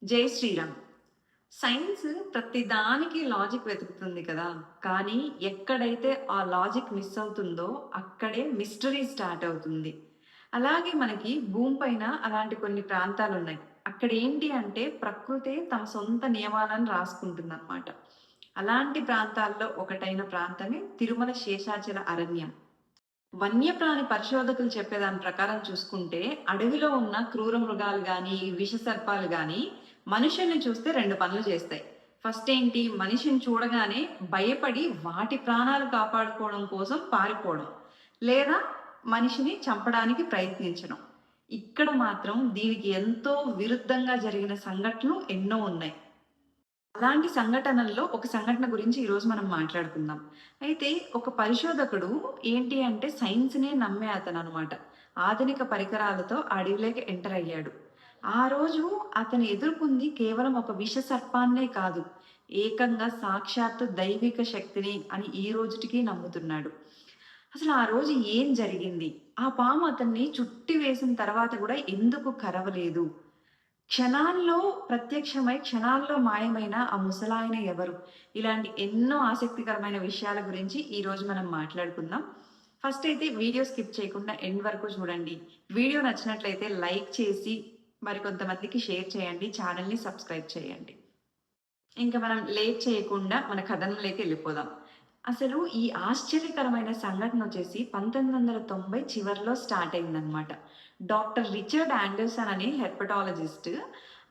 జై శ్రీరామ్. సైన్స్ ప్రతిదానికి లాజిక్ వెతుకుతుంది కదా! కానీ ఎక్కడైతే ఆ లాజిక్ మిస్ అవుతుందో అక్కడే మిస్టరీ స్టార్ట్ అవుతుంది. అలాగే మనకి భూమి పైన అలాంటి కొన్ని ప్రాంతాలున్నాయి. అక్కడేంటి అంటే ప్రకృతే తమ సొంత నియమాలను రాసుకుంటుందనమాట. అలాంటి ప్రాంతాల్లో ఒకటైన ప్రాంతమే తిరుమల శేషాచల అరణ్యం. వన్యప్రాణి పరిశోధకులు చెప్పేదాని ప్రకారం చూసుకుంటే, అడవిలో ఉన్న క్రూర మృగాలు గానీ, విష సర్పాలు గానీ, మనుషుల్ని చూస్తే 2 పనులు చేస్తాయి. ఫస్ట్ ఏంటి? మనిషిని చూడగానే భయపడి వాటి ప్రాణాలు కాపాడుకోవడం కోసం పారిపోవడం. లేదా మనిషిని చంపడానికి ప్రయత్నించడం. ఇక్కడ మాత్రం దీనికి ఎంతో విరుద్ధంగా జరిగిన సంఘటనలు ఎన్నో ఉన్నాయి. అలాంటి సంఘటనల్లో ఒక సంఘటన గురించి ఈరోజు మనం మాట్లాడుకుందాం. అయితే ఒక పరిశోధకుడు ఏంటి అంటే సైన్స్‌నే నమ్మే అతననమాట. ఆధునిక పరికరాలతో అడవిలోకి ఎంటర్ అయ్యాడు. ఆ రోజు అతను ఎదుర్కొంది కేవలం ఒక విష సర్పాన్నే కాదు. ఏకంగా సాక్షాత్తు దైవిక శక్తిని అని ఈ రోజుటికి నమ్ముతున్నాడు. అసలు ఆ రోజు ఏం జరిగింది? ఆ పాము అతన్ని చుట్టి వేసిన తర్వాత కూడా ఎందుకు కరవలేదు? క్షణాల్లో ప్రత్యక్షమై, క్షణాల్లో మాయమైన ఆ ముసలాయన ఎవరు? ఇలాంటి ఎన్నో ఆసక్తికరమైన విషయాల గురించి ఈరోజు మనం మాట్లాడుకుందాం. ఫస్ట్ అయితే వీడియో స్కిప్ చేయకుండా ఎండ్ వరకు చూడండి. వీడియో నచ్చినట్లయితే లైక్ చేసి మరికొంతమందికి షేర్ చేయండి. ఛానల్‌ని సబ్స్క్రైబ్ చేయండి. ఇంక మనం లేట్ చేయకుండా మన కథనంలోకి వెళ్ళిపోదాం. అసలు ఈ ఆశ్చర్యకరమైన సంఘటనొచ్చేసి 1990 చివర్లో స్టార్ట్ అయిందనమాట. డాక్టర్ రిచర్డ్ ఆండర్సన్ అనే హెర్పటాలజిస్ట్.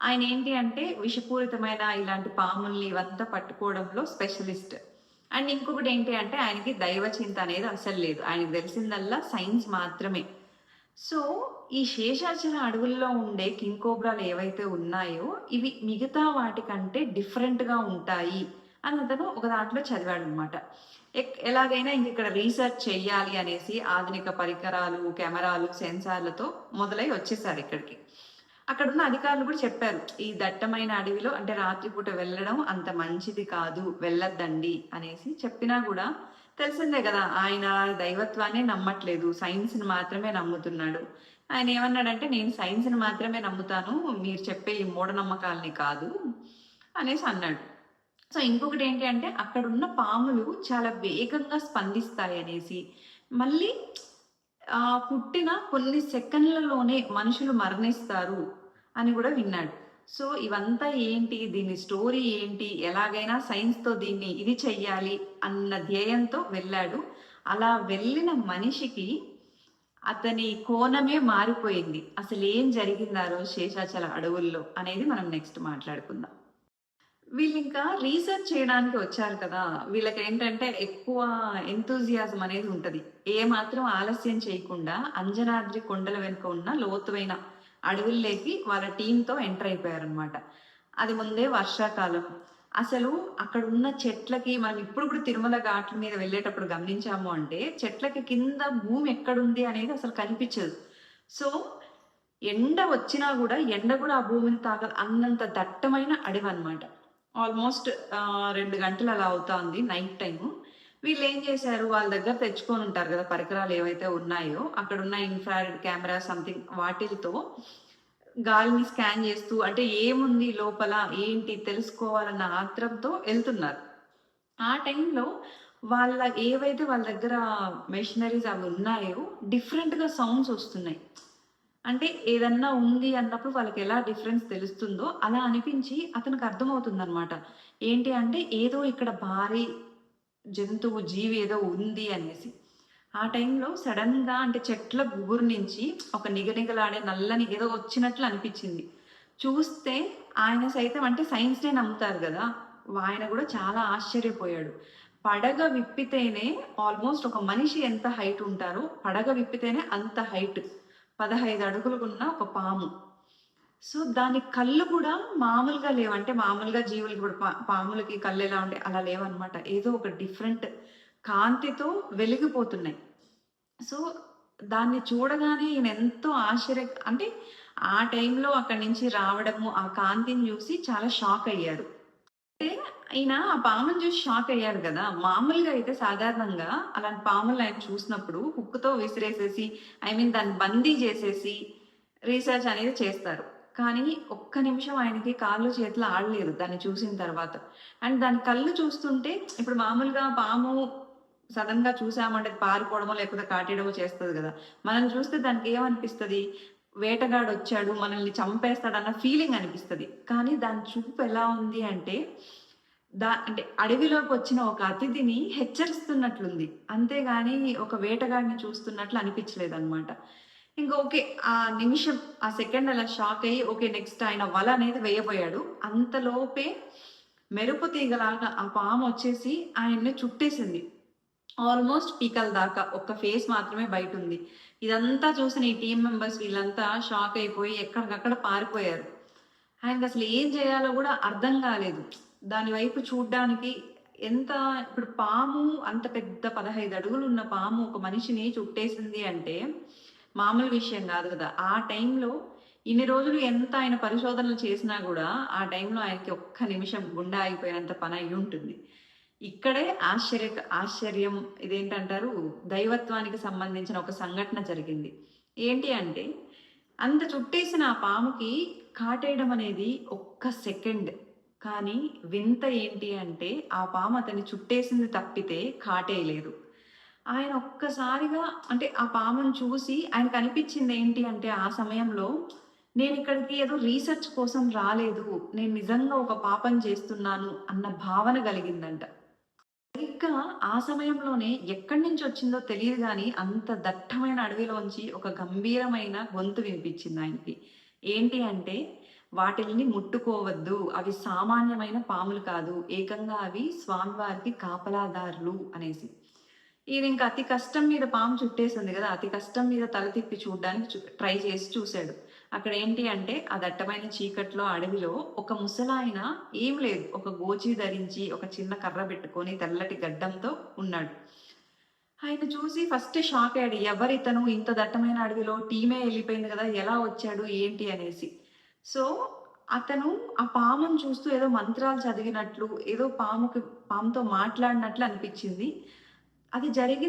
ఆయనేంటి అంటే విషపూరితమైన ఇలాంటి పాముల్ని ఇవంతా పట్టుకోవడంలో స్పెషలిస్ట్. అండ్ ఇంకొకటేంటి అంటే ఆయనకి దైవ చింత అనేది అస్సలు లేదు. ఆయనకి తెలిసిందల్లా సైన్స్ మాత్రమే. సో, ఈ శేషాచల అడవుల్లో ఉండే కింగ్ కోబ్రాలు ఏవైతే ఉన్నాయో, ఇవి మిగతా వాటికంటే డిఫరెంట్‌గా ఉంటాయి అని అతను ఒక దాంట్లో చదివాడనమాట. ఎలాగైనా ఇక్కడ రీసెర్చ్ చెయ్యాలి అనేసి ఆధునిక పరికరాలు, కెమెరాలు, సెన్సార్‌లతో మొదలై వచ్చేసారిక్కడికి. అక్కడున్న అధికారులు కూడా చెప్పారు. ఈ దట్టమైన అడవిలో అంటే రాత్రిపూట వెళ్ళడం అంత మంచిది కాదు. వెళ్ళొద్దండి అనేసి చెప్పినా గూడా తెలిసిందే గదా! ఆయన దైవత్వాన్నే నమ్మట్లేదు. సైన్స్‌ని మాత్రమే నమ్ముతున్నాడు. ఆయన ఏమన్నాడంటే, "నేను సైన్స్‌ని మాత్రమే నమ్ముతాను. మీరు చెప్పే ఈ మూఢనమ్మకాల్ని కాదు" అనేసి అన్నాడు. సో, ఇంకొకటేంటి అంటే అక్కడున్న పాములు చాలా వేగంగా స్పందిస్తాయనేసి, మళ్ళీ పుట్టిన కొన్ని సెకన్లలోనే మనుషులు మరణిస్తారు అని గూడా విన్నాడు. సో, ఇవంతా ఏంటి? దీని స్టోరీ ఏంటి? ఎలాగైనా సైన్స్‌తో దీన్ని ఇది చెయ్యాలి అన్న ధ్యేయంతో వెళ్ళాడు. అలా వెళ్ళిన మనిషికి అతని కోణమే మారిపోయింది. అసలేం జరిగింది ఆ రోజు శేషాచల అడవుల్లో అనేది మనం నెక్స్ట్ మాట్లాడుకుందాం. వీళ్ళింకా రీసెర్చ్ చేయడానికి వచ్చారు కదా! వీళ్ళకేంటంటే ఎక్కువ ఎంతూజియాజం అనేది ఉంటది. ఏమాత్రం ఆలస్యం చేయకుండా అంజనాద్రి కొండల వెనుక ఉన్న లోతువైన అడవుల్లోకి వాళ్ళ టీమ్‌తో ఎంటర్ అయిపోయారనమాట. అది ముందే వర్షాకాలం. అసలు అక్కడున్న చెట్లకి మనం ఇప్పుడు కూడా తిరుమల ఘాట్ల మీద వెళ్ళేటప్పుడు గమనించాము అంటే, చెట్లకి కింద భూమి ఎక్కడుంది అనేది అసలు కనిపిచ్చదు. సో, ఎండ వచ్చినా గూడా ఎండ గూడా ఆ భూమిని తాకదు. అన్నంత దట్టమైన అడవనమాట. ఆల్మోస్ట్ 2 గంటలు అలా అవుతాంది నైట్ టైము. వీళ్ళేం చేశారు, వాళ్ళ దగ్గర తెచ్చుకొనుంటారు గదా! పరికరాలు ఏవైతే ఉన్నాయో, అక్కడున్న ఇన్‌ఫ్రారెడ్ కెమెరా సంథింగ్ వాటిలతో గాలిని స్కాన్ చేస్తూ అంటే ఏముంది లోపల, ఏంటి తెలుసుకోవాలన్న ఆత్రంతో ఎళ్తున్నారు. ఆ టైంలో ఏవైతే వాళ్ళ దగ్గర మెషినరీస్ అవి ఉన్నాయో, డిఫరెంట్‌గా సౌండ్స్ ఒస్తున్నాయి. అంటే ఏదన్నా ఉంది అన్నప్పుడు వాళ్ళకెలా డిఫరెన్స్ తెలుస్తుందో, అలా అనిపించి అతనికి అర్థమవుతుందనమాట. ఏంటి అంటే ఏదో ఇక్కడ భారీ జంతువు, జీవి ఏదో ఉంది అనేసి. ఆ టైంలో సడెన్‌గా అంటే చెట్ల గుబురు నుంచి ఒక నిగనిగలాడే నల్లని ఏదో వచ్చినట్లు అనిపిచ్చింది. చూస్తే ఆయన సైతం అంటే సైన్స్‌నే నమ్ముతారు గదా! ఆయన గూడా చాలా ఆశ్చర్యపోయాడు. పడగ విప్పితేనే ఆల్మోస్ట్ ఒక మనిషి ఎంత హైట్ ఉంటారో, పడగ విప్పితేనే అంత హైట్. 15 అడుగులున్న ఒక పాము. సో, దాని కళ్ళు కూడా మామూలుగా లేవు. అంటే మామూలుగా జీవులకి ఇప్పుడు పాములకి కళ్ళెలా ఉంటాయి అలా లేవన్నమాట. ఏదో ఒక డిఫరెంట్ కాంతితో వెలిగిపోతున్నాయి. సో, దాన్ని చూడగానే ఈయనెంతో అంటే ఆ టైంలో అక్కడి నుంచి రావడము, ఆ కాంతిని జూసి చాలా షాకయ్యారు. అంటే ఈయన ఆ పాముని చూసి షాకయ్యారు గదా! మామూలుగా అయితే సాధారణంగా అలాంటి పాముల్ని ఆయన చూసినప్పుడు హుక్‌తో విసిరేసేసి దాన్ని బందీ జేసేసి రీసెర్చ్ అనేది చేస్తారు. కానీ ఒక్క నిమిషం ఆయనకి కాళ్ళు చేతులు ఆడలేదు దాన్ని చూసిన తర్వాత. అండ్ దాని కళ్ళు చూస్తుంటే ఇప్పుడు మామూలుగా పాము సడెన్‌గా చూసామంటే పారిపోవడమో, లేకపోతే కాటేయడమో చేస్తది గదా! మనం చూస్తే దానికేమనిపిస్తది? వేటగాడొచ్చాడు, మనల్ని చంపేస్తాడన్న ఫీలింగ్ అనిపిస్తది. కానీ దాని చూపు ఎలా ఉంది అంటే, అంటే అడవిలోకొచ్చిన ఒక అతిథిని హెచ్చరిస్తున్నట్లుంది. అంతేగాని ఒక వేటగాడిని చూస్తున్నట్లు అనిపించలేదనమాట. ఇంక ఓకే. ఆ నిమిషం, ఆ సెకండ్ అలా షాకయ్యి ఓకే. నెక్స్ట్ ఆయన వల అనేది వేయబోయాడు. అంతలోపే మెరుపు తీగలాగా ఆ పామొచ్చేసి ఆయన్ని చుట్టేసింది. ఆల్మోస్ట్ పీకల దాకా. ఒక్క ఫేస్ మాత్రమే బయటుంది. ఇదంతా చూసిన ఈ టీమ్ మెంబర్స్ వీళ్ళంతా షాకయిపోయి ఎక్కడికక్కడ పారిపోయారు. ఆయనకసలు ఏం జేయాలో గూడా అర్థం గాలేదు. దాని వైపు చూడ్డానికి ఎంత ఇప్పుడు పాము అంత పెద్ద 15 అడుగులున్న పాము ఒక మనిషిని చుట్టేసింది అంటే, మామూలు విషయం గాదు గదా! ఆ టైంలో ఇన్ని రోజులు ఎంత ఆయన పరిశోధనలు చేసినా గూడా, ఆ టైంలో ఆయనకి ఒక్క నిమిషం గుండె ఆగిపోయినంత పనయ్యుంటుంది. ఇక్కడే ఆశ్చర్యం ఇదేంటంటారు, దైవత్వానికి సంబంధించిన ఒక సంఘటన జరిగింది. ఏంటి అంటే, అంత చుట్టేసిన ఆ పాముకి కాటేయడం అనేది ఒక్క సెకండ్. కానీ వింత ఏంటి అంటే, ఆ పాము అతన్ని చుట్టేసింది తప్పితే కాటేయలేదు. ఆయన ఒక్కసారిగా అంటే ఆ పాముని చూసి ఆయనకనిపించింది ఏంటి అంటే ఆ సమయంలో, నేనిక్కడికి ఏదో రీసెర్చ్ కోసం రాలేదు. నేను నిజంగా ఒక పాపం చేస్తున్నాను అన్న భావన కలిగిందంట. సరిగ్గా ఆ సమయంలోనే ఎక్కడి నుంచి వచ్చిందో తెలీదు గానీ, అంత దట్టమైన అడవిలోంచి ఒక గంభీరమైన గొంతు వినిపించింది ఆయనకి. ఏంటి అంటే, "వాటిల్ని ముట్టుకోవద్దు. అవి సామాన్యమైన పాములు కాదు. ఏకంగా అవి స్వామివారికి కాపలాదారులు" అనేసి. ఈయనింక అతి కష్టం మీద పాము చుట్టేసింది గదా! అతి కష్టం మీద తల తిప్పి చూడ్డానికి ట్రై చేసి చూసాడు. అక్కడేంటి అంటే, ఆ దట్టమైన చీకట్లో అడవిలో ఒక ముసలాయన ఏం లేదు. ఒక గోచి ధరించి, ఒక చిన్న కర్ర బెట్టుకొని, తెల్లటి గడ్డంతో ఉన్నాడు. ఆయన చూసి ఫస్ట్ షాకయ్యాడు. ఎవరితను? ఇంత దట్టమైన అడవిలో టీమే ఎళ్ళిపోయింది గదా! ఎలా వచ్చాడు? ఏంటి అనేసి. సో, అతను ఆ పాముని చూస్తూ ఏదో మంత్రాలు చదివినట్లు, ఏదో పాముతో మాట్లాడినట్లు అనిపిచ్చింది.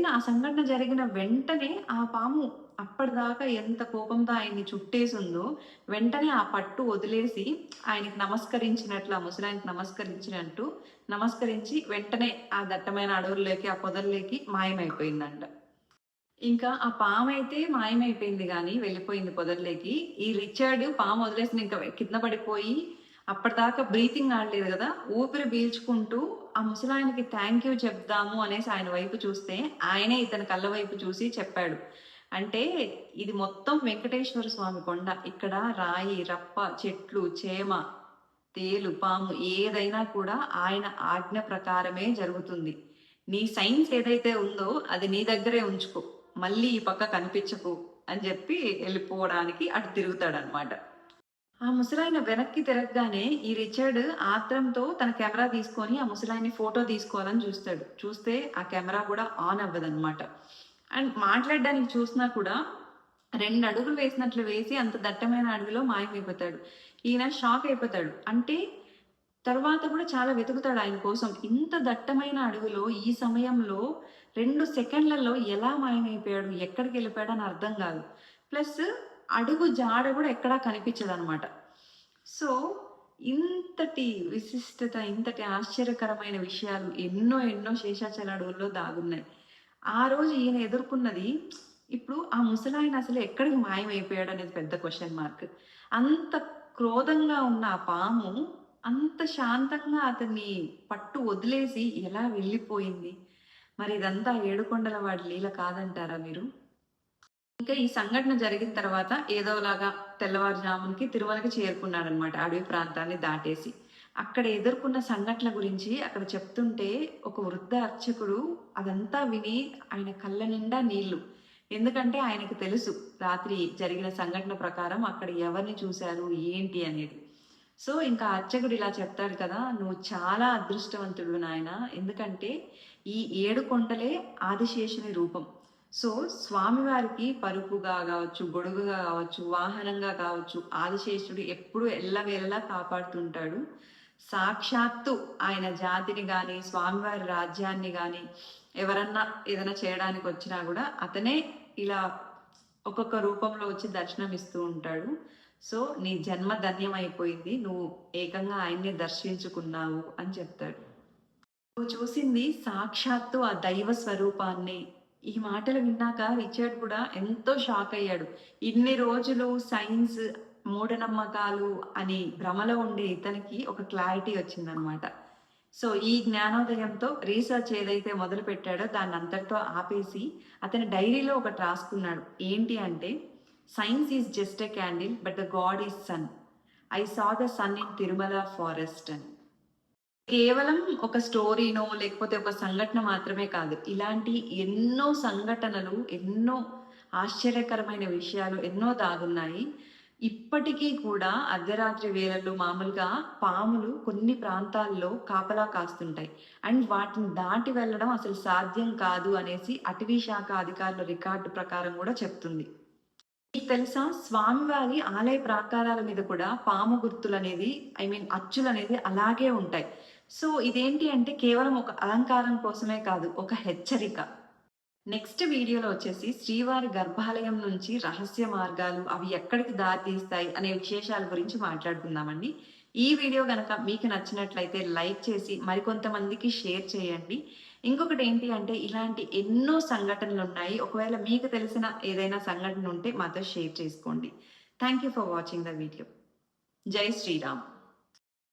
ఆ సంఘటన జరిగిన వెంటనే ఆ పాము అప్పటిదాకా ఎంత కోపంతో ఆయన్ని చుట్టేసుందో, వెంటనే ఆ పట్టు వదిలేసి ఆయనకి నమస్కరించినట్లు, ఆ ముసలాయనకి నమస్కరించినట్టు నమస్కరించి వెంటనే ఆ దట్టమైన అడవుల్లోకి, ఆ పొదల్లోకి మాయమైపోయిందంట. ఇంకా ఆ పామైతే మాయమైపోయింది గానీ, వెళ్ళిపోయింది పొదల్లోకి. ఈ రిచర్డ్ పాము వదిలేసి ఇంక కింద పడిపోయి, అప్పటిదాకా బ్రీతింగ్ ఆడలేదు గదా! ఊపిరి పీల్చుకుంటూ ఆ ముసలాయనకి థాంక్ యూ చెప్దాము అనేసి ఆయన వైపు చూస్తే, ఆయనే ఇతని కళ్ళ వైపు చూసి చెప్పాడు. అంటే, "ఇది మొత్తం వెంకటేశ్వర స్వామి కొండ. ఇక్కడ రాయి, రప్ప, చెట్లు, చేమ, తేలు, పాము ఏదైనా కూడా ఆయన ఆజ్ఞ ప్రకారమే జరుగుతుంది. నీ సైన్స్ ఏదైతే ఉందో అది నీ దగ్గరే ఉంచుకో. మళ్ళీ ఈ పక్క కనిపించకు" అని జెప్పి ఎళ్ళిపోవడానికి అటు తిరుగుతాడనమాట. ఆ ముసలాయన వెనక్కి తిరగగానే ఈ రిచర్డ్ ఆత్రంతో తన కెమెరా తీసుకొని ఆ ముసలాయన్ని ఫోటో తీసుకోవాలని చూస్తాడు. చూస్తే ఆ కెమెరా కూడా ఆన్ అవ్వదనమాట. అండ్ మాట్లాడడానికి చూసినా కూడా 2 అడుగులు వేసినట్లు వేసి అంత దట్టమైన అడవిలో మాయమైపోతాడు. ఈయన షాక్ అయిపోతాడు. అంటే తర్వాత కూడా చాలా వెతుకుతాడు ఆయన కోసం. ఇంత దట్టమైన అడవిలో ఈ సమయంలో 2 సెకండ్లలో ఎలా మాయమైపోయాడు? ఎక్కడికెళ్ళిపోయాడు అని అర్థం కాదు. ప్లస్ అడుగు జాడ కూడా ఎక్కడా కనిపించదనమాట. సో, ఇంతటి విశిష్టత, ఇంతటి ఆశ్చర్యకరమైన విషయాలు ఎన్నో ఎన్నో శేషాచల అడవుల్లో దాగున్నాయి. ఆ రోజు ఈయన ఎదుర్కొన్నది ఇప్పుడు ఆ ముసలాయన అసలు ఎక్కడికి మాయమైపోయాడనేది పెద్ద క్వెషన్ మార్క్. అంత క్రోధంగా ఉన్న ఆ పాము అంత శాంతంగా అతన్ని పట్టు వదిలేసి ఎలా వెళ్ళిపోయింది? మరి ఇదంతా ఏడుకొండల వాడి లీల కాదంటారా మీరు? ఇంకా ఈ సంఘటన జరిగిన తర్వాత ఏదోలాగా తెల్లవారుజామునకి తిరుమలకి చేరుకున్నాడనమాట. అడవి ప్రాంతాన్ని దాటేసి. అక్కడ ఎదుర్కొన్న సంఘటనల గురించి అక్కడ చెప్తుంటే ఒక వృద్ధ అర్చకుడు అదంతా విని ఆయన కళ్ళ నిండా నీళ్లు. ఎందుకంటే ఆయనకు తెలుసు రాత్రి జరిగిన సంఘటన ప్రకారం అక్కడ ఎవరిని చూశారు, ఏంటి అనేది. సో, ఇంకా అర్చకుడు ఇలా చెప్తాడు కదా! "నువ్వు చాలా అదృష్టవంతుడివి నాయనా. ఎందుకంటే ఈ 7 కొండలే ఆదిశేషుని రూపం." సో, స్వామివారికి పరుపుగా గావచ్చు, గొడుగుగా గావచ్చు, వాహనంగా కావచ్చు, ఆదిశేషుడు ఎప్పుడూ ఎల్లవేళలా కాపాడుతుంటాడు. సాక్షాత్తు ఆయన జాతిని గాని, స్వామివారి రాజ్యాన్ని గాని, ఎవరన్నా ఏదైనా చేయడానికొచ్చినా గూడా అతనే ఇలా ఒక్కొక్క రూపంలో వచ్చి దర్శనమిస్తూ ఉంటాడు. సో నీ జన్మ ధన్యమైపోయింది. నువ్వు ఏకంగా ఆయన్నే దర్శించుకున్నావు అని చెప్తాడు. నువ్వు చూసింది సాక్షాత్తు ఆ దైవ స్వరూపాన్ని. ఈ మాటలు విన్నాక రిచర్డ్ కూడా ఎంతో షాక్ అయ్యాడు. ఇన్ని రోజులు సైన్స్, మూఢనమ్మకాలు అని భ్రమలో ఉండే ఇతనికి ఒక క్లారిటీ వచ్చిందనమాట. సో ఈ జ్ఞానోదయంతో రీసెర్చ్ ఏదైతే మొదలుపెట్టాడో దాన్ని అంతటితో ఆపేసి అతని డైరీలో ఒకటి రాసుకున్నాడు. ఏంటి అంటే, science is just a candle but the god is sun. I saw the sun in Tirumala forest అని. కేవలం ఒక స్టోరీనో లేకపోతే ఒక సంఘటన మాత్రమే కాదు. ఇలాంటి ఎన్నో సంఘటనలు, ఎన్నో ఆశ్చర్యకరమైన విషయాలు ఎన్నో దాగున్నాయి. ఇప్పటికీ కూడా అర్ధరాత్రి వేళల్లో మామూలుగా పాములు కొన్ని ప్రాంతాల్లో కాపలా కాస్తుంటాయి. అండ్ వాటిని దాటి వెళ్ళడం అసలు సాధ్యం కాదు అనేసి అటవీ శాఖ అధికారుల రికార్డు ప్రకారం కూడా చెప్తుంది. మీకు తెలుసా, స్వామివారి ఆలయ ప్రాకారాల మీద కూడా పాము గుర్తులనేది, అచ్చులనేది అలాగే ఉంటాయి. సో ఇదేంటి అంటే కేవలం ఒక అలంకారం కోసమే కాదు, ఒక హెచ్చరిక. నెక్స్ట్ వీడియోలో వచ్చేసి శ్రీవారి గర్భాలయం నుంచి రహస్య మార్గాలు, అవి ఎక్కడికి దారి తీస్తాయి అనే విశేషాల గురించి మాట్లాడుకుందామండి. ఈ వీడియో కనుక మీకు నచ్చినట్లయితే లైక్ చేసి మరికొంతమందికి షేర్ చేయండి. ఇంకొకటి ఏంటి అంటే, ఇలాంటి ఎన్నో సంఘటనలు ఉన్నాయి. ఒకవేళ మీకు తెలిసిన ఏదైనా సంఘటన ఉంటే మాతో షేర్ చేసుకోండి. Thank you for watching the video. జై శ్రీరామ్.